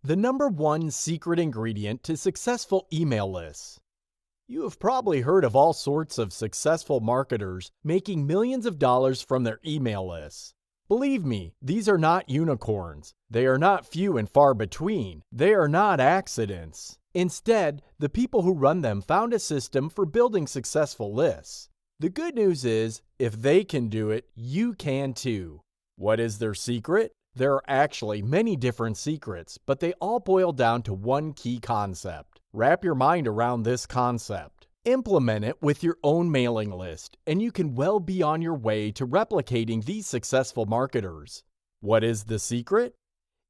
The number one secret ingredient to successful email lists. You have probably heard of all sorts of successful marketers making millions of dollars from their email lists. Believe me, these are not unicorns. They are not few and far between. They are not accidents. Instead, the people who run them found a system for building successful lists. The good news is, if they can do it, you can too. What is their secret? There are actually many different secrets, but they all boil down to one key concept. Wrap your mind around this concept. Implement it with your own mailing list, and you can well be on your way to replicating these successful marketers. What is the secret?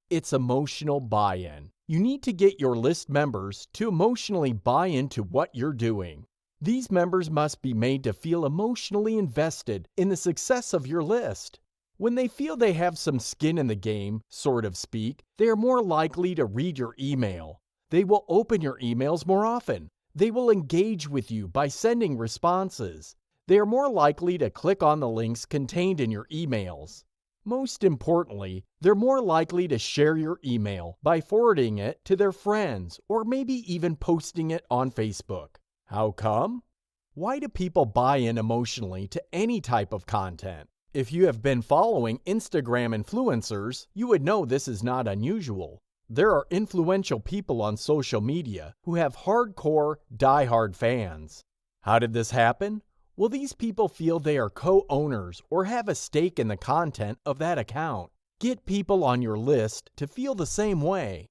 It's emotional buy-in. You need to get your list members to emotionally buy into what you're doing. These members must be made to feel emotionally invested in the success of your list. When they feel they have some skin in the game, so to speak, they are more likely to read your email. They will open your emails more often. They will engage with you by sending responses. They are more likely to click on the links contained in your emails. Most importantly, they're more likely to share your email by forwarding it to their friends or maybe even posting it on Facebook. How come? Why do people buy in emotionally to any type of content? If you have been following Instagram influencers, you would know this is not unusual. There are influential people on social media who have hardcore, die-hard fans. How did this happen? Well, these people feel they are co-owners or have a stake in the content of that account. Get people on your list to feel the same way.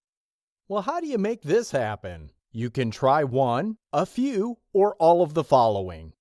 Well, how do you make this happen? You can try one, a few, or all of the following.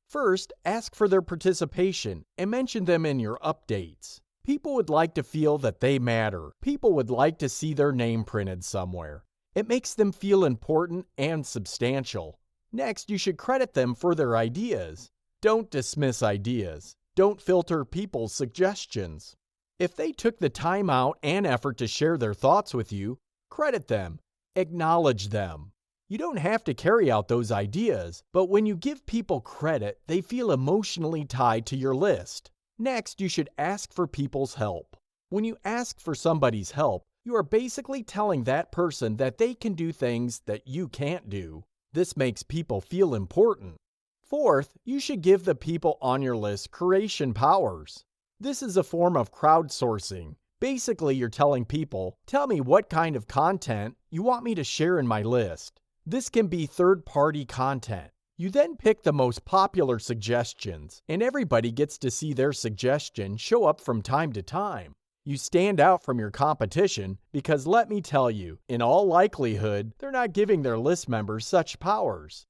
First, ask for their participation and mention them in your updates. People would like to feel that they matter. People would like to see their name printed somewhere. It makes them feel important and substantial. Next, you should credit them for their ideas. Don't dismiss ideas. Don't filter people's suggestions. If they took the time out and effort to share their thoughts with you, credit them. Acknowledge them. You don't have to carry out those ideas, but when you give people credit, they feel emotionally tied to your list. Next, you should ask for people's help. When you ask for somebody's help, you are basically telling that person that they can do things that you can't do. This makes people feel important. Fourth, you should give the people on your list creation powers. This is a form of crowdsourcing. Basically, you're telling people, tell me what kind of content you want me to share in my list. This can be third-party content. You then pick the most popular suggestions, and everybody gets to see their suggestion show up from time to time. You stand out from your competition because let me tell you, in all likelihood, they're not giving their list members such powers.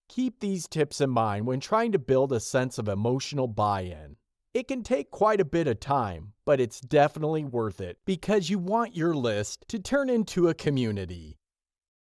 Keep these tips in mind when trying to build a sense of emotional buy-in. It can take quite a bit of time, but it's definitely worth it because you want your list to turn into a community.